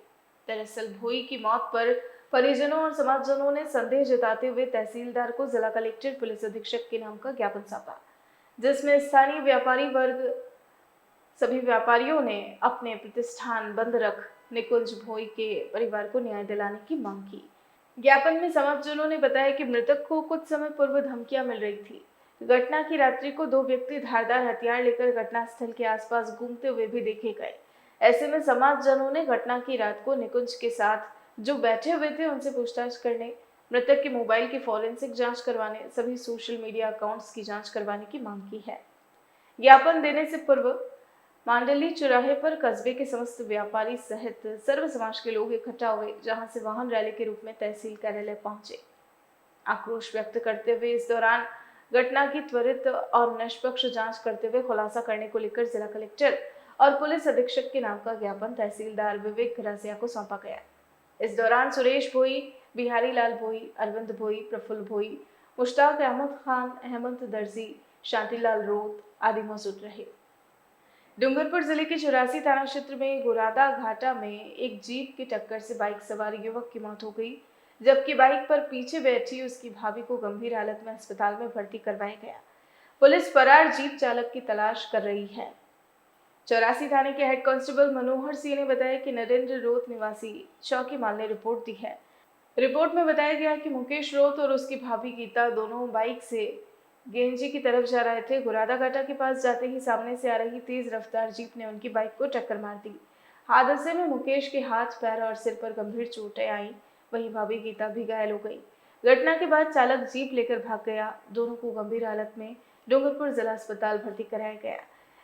दरअसल भोई की मौत पर परिजनों और समाजजनों ने संदेह जताते हुए तहसीलदार को जिला कलेक्टर पुलिस अधीक्षक के नाम का ज्ञापन सौंपा, जिसमें स्थानीय व्यापारी वर्ग सभी व्यापारियों ने अपने प्रतिष्ठान बंद रख निकुंज भोई के परिवार को न्याय दिलाने की मांग की। ज्ञापन में समाजजनों ने बताया कि मृतक को कुछ समय पूर्व धमकियां मिल रही थी। घटना की रात्रि को 2 व्यक्ति धारदार हथियार लेकर घटनास्थल के आसपास घूमते हुए भी देखे गए। ऐसे में समाजजनों ने घटना की रात को निकुंज के साथ जो बैठे हुए थे उनसे पूछताछ करने, मृतक के मोबाइल की फॉरेंसिक जांच करवाने, सभी सोशल मीडिया अकाउंट्स की जांच करवाने की मांग की है। ज्ञापन देने से पूर्व मांडली चौराहे पर कस्बे के समस्त व्यापारी सहित सर्व समाज के लोग इकट्ठा हुए, जहां से वाहन रैली के रूप में तहसील कार्यालय पहुंचे। आक्रोश व्यक्त करते हुए इस दौरान घटना की त्वरित और निष्पक्ष जांच करते हुए खुलासा करने को लेकर जिला कलेक्टर और पुलिस अधीक्षक के नाम का ज्ञापन तहसीलदार विवेक घरासिया को सौंपा गया। इस दौरान सुरेश भोई, बिहारी लाल भोई, अरविंद भोई, प्रफुल्ल भोई, मुश्ताक अहमद खान, हेमंत दर्जी, शांतिलाल रोत आदि मौजूद रहे। डूंगरपुर जिले के 84 थाना क्षेत्र में गुरादा घाटा में एक जीप की टक्कर से बाइक सवार युवक की मौत हो गई, जबकि बाइक पर पीछे बैठी उसकी भाभी को गंभीर हालत में अस्पताल में भर्ती करवाया गया। पुलिस फरार जीप चालक की तलाश कर रही है। 84 थाने के हेड कांस्टेबल मनोहर सिंह ने बताया कि नरेंद्र रोत निवासी चौकी माल ने रिपोर्ट दी है। रिपोर्ट में बताया गया कि मुकेश रोत और उसकी भाभी गीता दोनों बाइक से गेंजी की तरफ जा रहे थे। गुरादा घाटा के पास जाते ही सामने से आ रही तेज रफ्तार जीप ने उनकी बाइक को टक्कर मार दी। हादसे में मुकेश के हाथ, पैर और सिर पर गंभीर चोटें आई, वहीं भाभी गीता भी घायल हो गई। घटना के बाद चालक जीप लेकर भाग गया। दोनों को गंभीर हालत में डूंगरपुर जिला अस्पताल भर्ती कराया गया।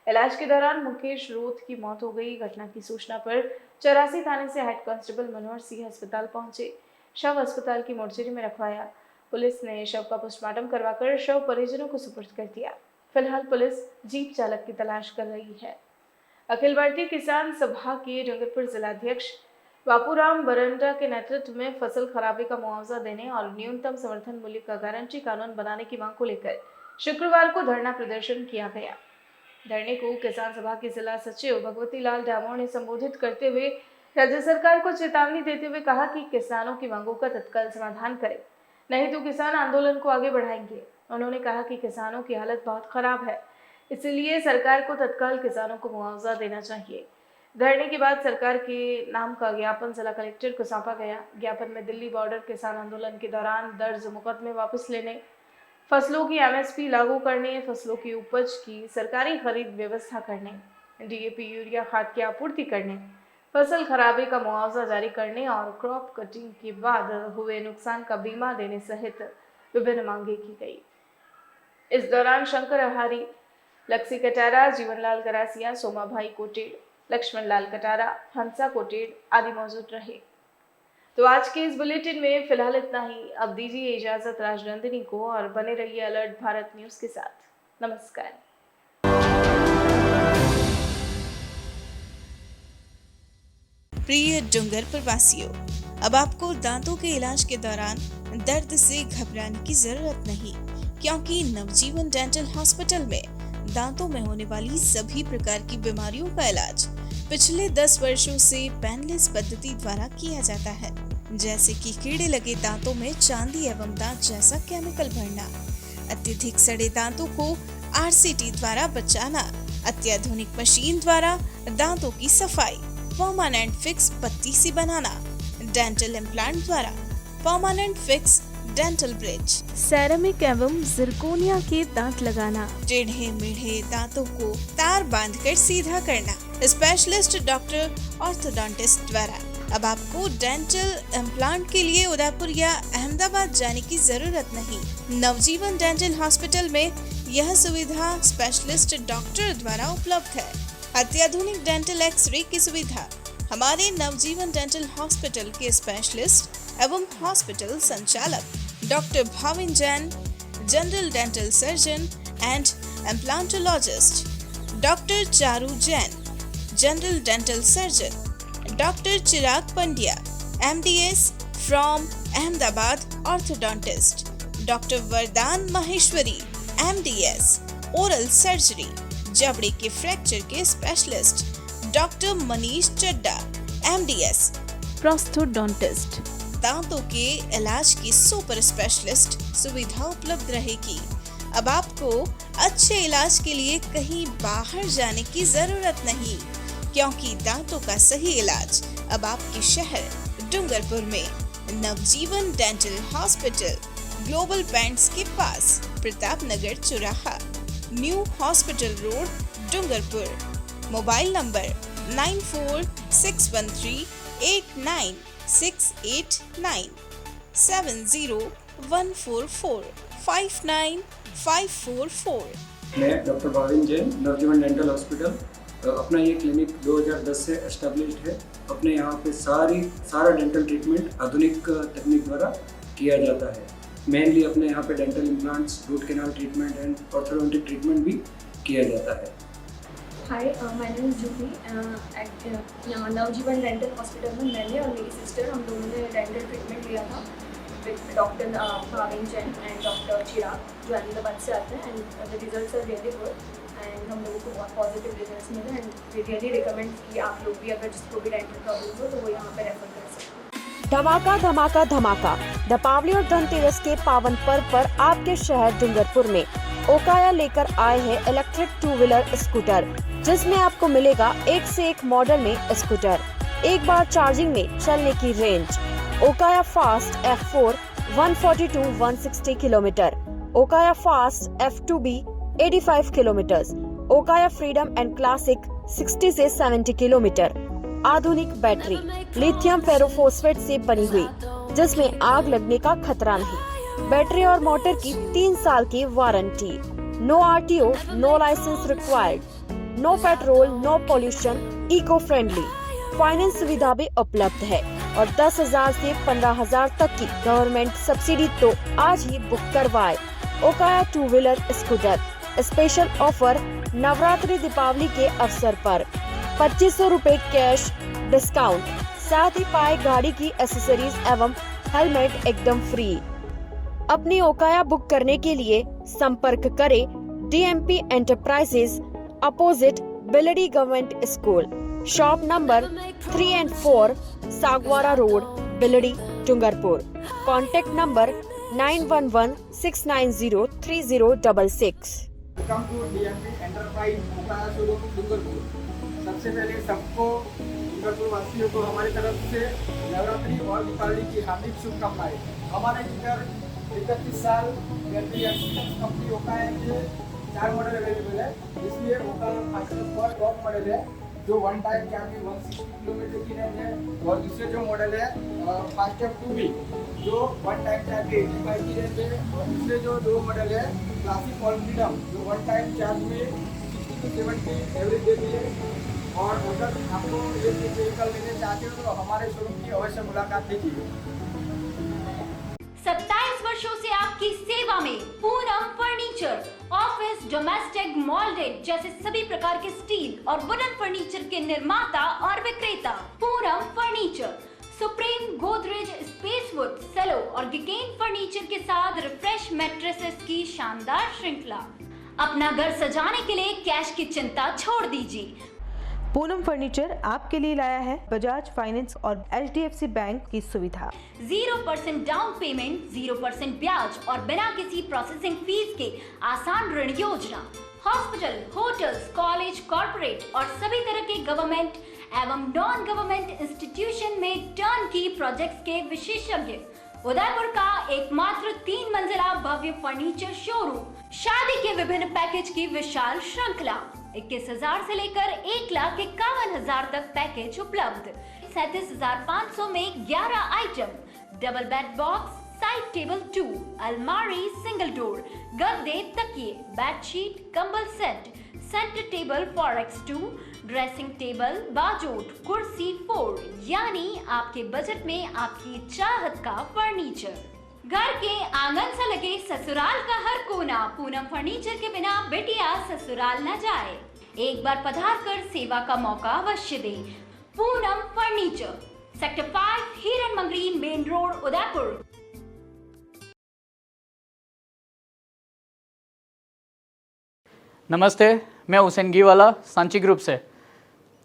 इलाज के दौरान मुकेश रोत की मौत हो गई। घटना की सूचना पर 84 थाने से हेड कांस्टेबल मनोहर सिंह अस्पताल पहुंचे। शव अस्पताल की मोर्चरी में रखवाया। पुलिस ने शव का पोस्टमार्टम करवाकर शव परिजनों को सुपुर्द कर दिया। फिलहाल पुलिस जीप चालक की तलाश कर रही है। अखिल भारतीय किसान सभा के डूंगरपुर जिलाध्यक्ष बापूराम बरंडा के नेतृत्व में फसल खराबे का मुआवजा देने और न्यूनतम समर्थन मूल्य का गारंटी कानून बनाने की मांग को लेकर शुक्रवार को धरना प्रदर्शन किया गया। धरने को किसान सभा के जिला सचिव भगवती लाल डामोर ने संबोधित करते हुए राज्य सरकार को चेतावनी देते हुए कहा कि किसानों की मांगों का तत्काल समाधान करें, नहीं तो किसान आंदोलन को आगे बढ़ाएंगे। उन्होंने कहा कि किसानों की हालत बहुत खराब है, इसलिए सरकार को तत्काल किसानों को मुआवजा देना चाहिए। धरने के बाद सरकार के नाम का ज्ञापन जिला कलेक्टर को सौंपा गया। ज्ञापन में दिल्ली बॉर्डर किसान आंदोलन के दौरान दर्ज मुकदमे वापस लेने, फसलों की एमएसपी लागू करने, फसलों की उपज की सरकारी खरीद व्यवस्था करने, डीएपी यूरिया खाद की आपूर्ति करने, फसल खराबे का मुआवजा जारी करने और क्रॉप कटिंग के बाद हुए नुकसान का बीमा देने सहित विभिन्न मांगे की गई। इस दौरान शंकर अहारी, लक्ष्मी कटारा, जीवनलाल गरासिया, सोमा भाई कोटेड़, लक्ष्मण लाल कटारा, हंसा कोटेड़ आदि मौजूद रहे। तो आज के इस बुलेटिन में फिलहाल इतना ही। अब दीजिए इजाजत राजनंदिनी को और बने रहिए अलर्ट भारत न्यूज के साथ। नमस्कार। प्रिय डूंगरपुर वासियों, अब आपको दांतों के इलाज के दौरान दर्द से घबराने की जरूरत नहीं, क्योंकि नवजीवन डेंटल हॉस्पिटल में दांतों में होने वाली सभी प्रकार की बीमारियों का इलाज पिछले 10 वर्षों से पेनलेस पद्धति द्वारा किया जाता है। जैसे कि कीड़े लगे दांतों में चांदी एवं दांत जैसा केमिकल भरना, अत्यधिक सड़े दांतों को RCT द्वारा बचाना, अत्याधुनिक मशीन द्वारा दांतों की सफाई, परमानेंट फिक्स पत्ती सी बनाना, डेंटल इम्प्लांट द्वारा permanent fix dental bridge, ceramic एवं जिरकोनिया के दांत लगाना, टेढ़े मेढ़े दांतों को तार बांधकर सीधा करना, स्पेशलिस्ट डॉक्टर ऑर्थोडोंटिस्ट द्वारा। अब आपको डेंटल इम्प्लांट के लिए उदयपुर या अहमदाबाद जाने की जरूरत नहीं। नवजीवन डेंटल हॉस्पिटल में यह सुविधा स्पेशलिस्ट डॉक्टर द्वारा उपलब्ध है। अत्याधुनिक डेंटल एक्सरे की सुविधा। हमारे नवजीवन डेंटल हॉस्पिटल के स्पेशलिस्ट एवं हॉस्पिटल संचालक doctor Bhavin Jain, general dental surgeon and implantologist, doctor Charu Jain, general dental surgeon, doctor Chirag Pandya, MDS from Ahmedabad orthodontist, doctor वरदान माहेश्वरी, MDS ओरल सर्जरी, जबड़े के फ्रैक्चर के स्पेशलिस्ट, डॉक्टर मनीष चड्डा, MDS प्रोस्थोडोंटिस्ट। दांतों के इलाज की सुपर स्पेशलिस्ट सुविधा उपलब्ध रहेगी। अब आपको अच्छे इलाज के लिए कहीं बाहर जाने की जरूरत नहीं, क्योंकि दांतों का सही इलाज अब आपके शहर डूंगरपुर में नवजीवन डेंटल हॉस्पिटल, ग्लोबल बैंड्स के पास, प्रताप नगर चौराहा, new hospital road, Dungarpur. Mobile number 9461389689 7014459544। मैं डॉक्टर भाविन जैन, नवजीवन डेंटल हॉस्पिटल। अपना ये क्लिनिक 2010 से एस्टेब्लिश्ड है। अपने यहाँ पे सारा डेंटल ट्रीटमेंट आधुनिक तकनीक द्वारा किया जाता है। मेनली अपने यहाँ पे dental implants, root canal treatment and orthodontic treatment भी किया जाता है। Hi, my name is Juhi. Navjivan dental hospital में मैंने और मेरी सिस्टर हम दोनों ने डेंटल ट्रीटमेंट लिया था with doctor Bhavin Jain and doctor Chirag, जो अहमदाबाद से आते हैं, and the results are really good and हम लोगों को बहुत पॉजिटिव रिजल्ट्स मिले एंड वी रियली रिकमेंड कि आप लोग भी अगर जिसको भी डेंटल प्रॉब्लम हो तो वो यहाँ पर रेफर कर सकते हैं। धमाका धमाका धमाका। दीपावली और धनतेरस के पावन पर्व पर आपके शहर डूंगरपुर में ओकाया लेकर आए हैं इलेक्ट्रिक 2-व्हीलर स्कूटर, जिसमें आपको मिलेगा एक से एक मॉडल में स्कूटर, एक बार चार्जिंग में चलने की range. Okaya fast F4 142-160 kilometre, Okaya fast F2B 85 kilometre, Okaya freedom and classic 60 से 70 किलोमीटर। आधुनिक बैटरी लिथियम फेरोफोस्फेट से बनी हुई, जिसमें आग लगने का खतरा नहीं। बैटरी और मोटर की 3 साल की warranty. No RTO, no licence required, no petrol, no pollution, eco friendly. Finance सुविधा भी उपलब्ध है और 10,000 से 15,000 तक की गवर्नमेंट सब्सिडी। तो आज ही बुक करवाए ओकाया 2-व्हीलर scooter. Special offer Navratri Deepawali के अवसर पर 2500 रुपए कैश डिस्काउंट, साथ ही पाए गाड़ी की एसेसरीज एवं हेलमेट एकदम फ्री। अपनी ओकाया बुक करने के लिए संपर्क करें DMP enterprises, opposite Bildi government school, shop number 3 and 4, Sagwara road, Bildi, Dungarpur. Contact number 9116903066। Welcome to DMP enterprise Okaya showroom Dungarpur. सबसे पहले सबको डूंगरपुर वासियों को हमारी तरफ से नवरात्रि और दीपावली की हार्दिक शुभकामनाएं। हमारे इधर 31 साल कंपनी ओकाया के 4 मॉडल अवेलेबल है, जिसमें Okaya faster for top model है जो 1 टाइम चार्जिंग 160 किलोमीटर की रेंज है, और दूसरे जो मॉडल है फास्ट F2B जो 1 टाइम चार्जिंग 85 की रेंज है, और दूसरे जो 2 मॉडल है क्लासिक ऑल फ्रीडम जो 1 टाइम चार्ज में 60 to 70 एवरेज देती है। और अगर आपको ये व्हीकल लेने चाहते हो तो हमारे शोरूम की अवश्य मुलाकात कीजिए। 27 वर्षों से आपकी सेवा में पूनम फर्नीचर, ऑफिस, डोमेस्टिक, मॉल्डेड जैसे सभी प्रकार के स्टील और वुडन फर्नीचर के निर्माता और विक्रेता। Poonam furniture Supreme, Godrej, Spacewood, Cello और गिकेन फर्नीचर के साथ रिफ्रेश मैट्रेसेस की शानदार श्रृंखला। अपना घर सजाने के लिए कैश की चिंता छोड़ दीजिए। पूनम फर्नीचर आपके लिए लाया है बजाज फाइनेंस और HDFC बैंक की सुविधा। 0% डाउन पेमेंट, 0% ब्याज और बिना किसी प्रोसेसिंग फीस के आसान ऋण योजना। हॉस्पिटल, होटल्स, कॉलेज, कॉर्पोरेट और सभी तरह के गवर्नमेंट एवं नॉन गवर्नमेंट इंस्टीट्यूशन में टर्न की प्रोजेक्ट्स के विशेषज्ञ। उदयपुर का एकमात्र 3 मंजिला भव्य फर्नीचर शोरूम। शादी के विभिन्न पैकेज की विशाल श्रृंखला। 21,000 से लेकर 1,51,000 तक पैकेज उपलब्ध। 37,500 में 11 item, double bed box, side table 2, अलमारी सिंगल डोर, गद्दे, तकिए, बेडशीट, कंबल set, centre table 4x2, dressing table, बाजोट, कुर्सी 4, यानी आपके बजट में आपकी चाहत का फर्नीचर। घर के आंगन से लगे ससुराल का हर कोना। पूनम फर्नीचर के बिना बेटिया ससुराल न जाए। एक बार पधार कर सेवा का मौका अवश्य दे। पूनम फर्नीचर, सेक्टर 5, हिरन मंगरी, मेन रोड, उदयपुर। नमस्ते, मैं हुसैन गीवाला सांची ग्रुप से।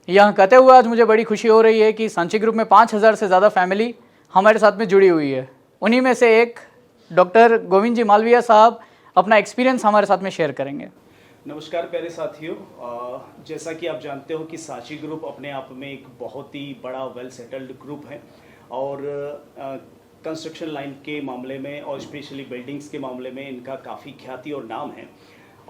यहाँ कहते हुए आज मुझे बड़ी खुशी हो रही है कि सांची ग्रुप में 5,000 से ज़्यादा फैमिली हमारे साथ में जुड़ी हुई है। उन्हीं में से एक डॉक्टर गोविंद जी मालविया साहब अपना एक्सपीरियंस हमारे साथ में शेयर करेंगे। नमस्कार प्यारे साथियों, जैसा कि आप जानते हो कि सांची ग्रुप अपने आप में एक बहुत ही बड़ा वेल सेटल्ड ग्रुप है और कंस्ट्रक्शन लाइन के मामले में और स्पेशली बिल्डिंग्स के मामले में इनका काफ़ी ख्याति और नाम है।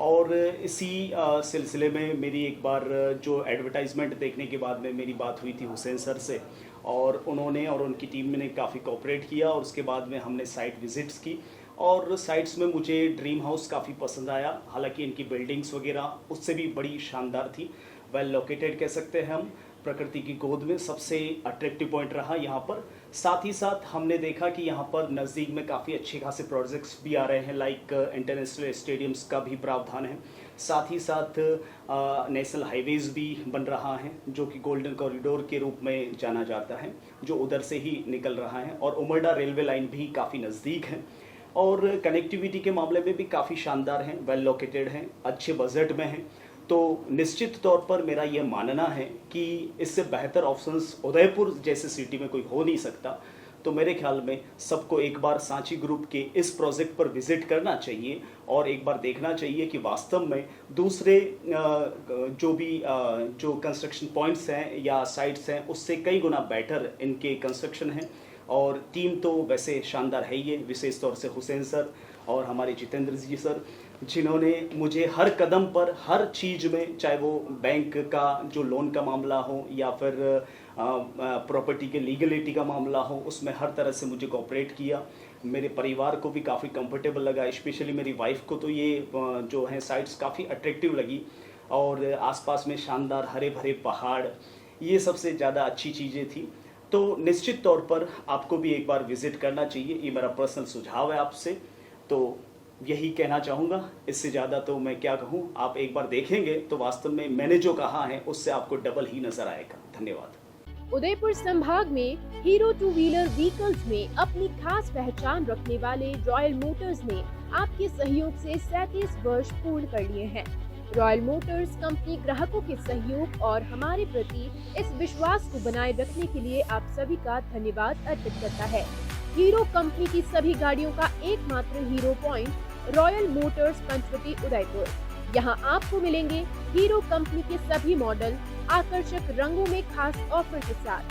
और इसी सिलसिले में मेरी एक बार जो एडवर्टाइजमेंट देखने के बाद में मेरी बात हुई थी हुसैन सर से और उन्होंने और उनकी टीम ने काफ़ी कोऑपरेट किया और उसके बाद में हमने साइट विजिट्स की और साइट्स में मुझे ड्रीम हाउस काफ़ी पसंद आया। हालांकि इनकी बिल्डिंग्स वगैरह उससे भी बड़ी शानदार थी, वेल लोकेटेड कह सकते हैं हम, प्रकृति की गोद में सबसे अट्रैक्टिव पॉइंट रहा यहाँ पर। साथ ही साथ हमने देखा कि यहाँ पर नज़दीक में काफ़ी अच्छे खासे प्रोजेक्ट्स भी आ रहे हैं, लाइक इंटरनेशनल स्टेडियम्स का भी प्रावधान है। साथ ही साथ नेशनल हाईवेज़ भी बन रहा है जो कि गोल्डन कॉरिडोर के रूप में जाना जाता है, जो उधर से ही निकल रहा है। और उमरडा रेलवे लाइन भी काफ़ी नज़दीक है और कनेक्टिविटी के मामले में भी काफ़ी शानदार हैं, वेल लोकेटेड हैं, अच्छे बजट में हैं। तो निश्चित तौर पर मेरा यह मानना है कि इससे बेहतर ऑप्शंस उदयपुर जैसे सिटी में कोई हो नहीं सकता। तो मेरे ख्याल में सबको एक बार सांची ग्रुप के इस प्रोजेक्ट पर विजिट करना चाहिए और एक बार देखना चाहिए कि वास्तव में दूसरे जो कंस्ट्रक्शन पॉइंट्स हैं या साइट्स हैं उससे कई गुना बेटर इनके कंस्ट्रक्शन हैं। और टीम तो वैसे शानदार है ही है, विशेष तौर से हुसैन सर और हमारे जितेंद्र जी सर, जिन्होंने मुझे हर कदम पर हर चीज़ में, चाहे वो बैंक का जो लोन का मामला हो या फिर प्रॉपर्टी के लीगलिटी का मामला हो, उसमें हर तरह से मुझे कोऑपरेट किया। मेरे परिवार को भी काफ़ी कंफर्टेबल लगा, स्पेशली मेरी वाइफ को तो ये जो है साइट्स काफ़ी अट्रैक्टिव लगी और आसपास में शानदार हरे भरे पहाड़, ये सबसे ज़्यादा अच्छी चीज़ें थी। तो निश्चित तौर पर आपको भी एक बार विज़िट करना चाहिए, ये मेरा पर्सनल सुझाव है आपसे। तो यही कहना चाहूँगा, इससे ज़्यादा तो मैं क्या कहूँ। आप एक बार देखेंगे तो वास्तव में मैंने जो कहा है उससे आपको डबल ही नजर आएगा। धन्यवाद। उदयपुर संभाग में हीरो 2 व्हीलर व्हीकल्स में अपनी खास पहचान रखने वाले रॉयल मोटर्स ने आपके सहयोग से 37 वर्ष पूर्ण कर लिए हैं। रॉयल मोटर्स कंपनी ग्राहकों के सहयोग और हमारे प्रति इस विश्वास को बनाए रखने के लिए आप सभी का धन्यवाद अर्पित करता है। हीरो कंपनी की सभी गाड़ियों का एकमात्र Hero point Royal Motors Panchvati Udaipur. यहाँ आपको मिलेंगे हीरो कंपनी के सभी मॉडल आकर्षक रंगों में खास ऑफर के साथ।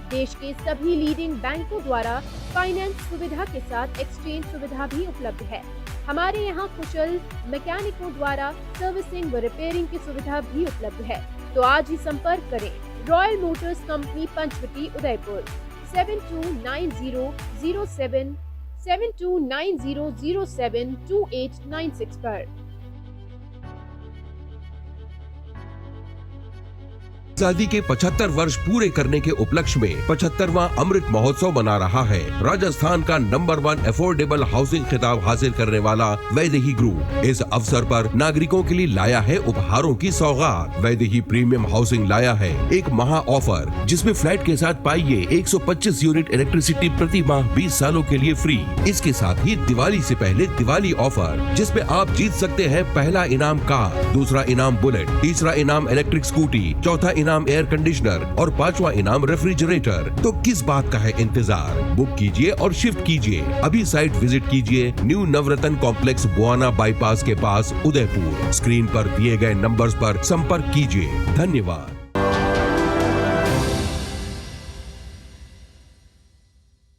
देश के सभी लीडिंग बैंकों द्वारा फाइनेंस सुविधा के साथ एक्सचेंज सुविधा भी उपलब्ध है। हमारे यहाँ कुशल मैकेनिकों द्वारा सर्विसिंग व रिपेयरिंग की सुविधा भी उपलब्ध है। तो आज ही संपर्क करें Royal Motors company Panchvati Udaipur 7290072896 पर। आजादी के 75 वर्ष पूरे करने के उपलक्ष्य में 75वां अमृत महोत्सव मना रहा है। राजस्थान का नंबर 1 अफोर्डेबल हाउसिंग खिताब हासिल करने वाला वैदेही ग्रुप इस अवसर पर नागरिकों के लिए लाया है उपहारों की सौगात। वैदेही प्रीमियम हाउसिंग लाया है एक महा ऑफर, जिसमें फ्लैट के साथ पाइए 125 यूनिट इलेक्ट्रिसिटी प्रति माह 20 सालों के लिए फ्री। इसके साथ ही दिवाली से पहले दिवाली ऑफर, जिसमें आप जीत सकते हैं पहला इनाम कार, दूसरा इनाम बुलेट, तीसरा इनाम इलेक्ट्रिक स्कूटी, चौथा इनाम एयर कंडीशनर और 5वां इनाम रेफ्रिजरेटर। तो किस बात का है इंतजार? बुक कीजिए और शिफ्ट कीजिए। अभी साइट विजिट कीजिए न्यू नवरत्न कॉम्प्लेक्स बुआना बाईपास के पास उदयपुर। स्क्रीन पर दिए गए नंबर्स पर संपर्क कीजिए। धन्यवाद।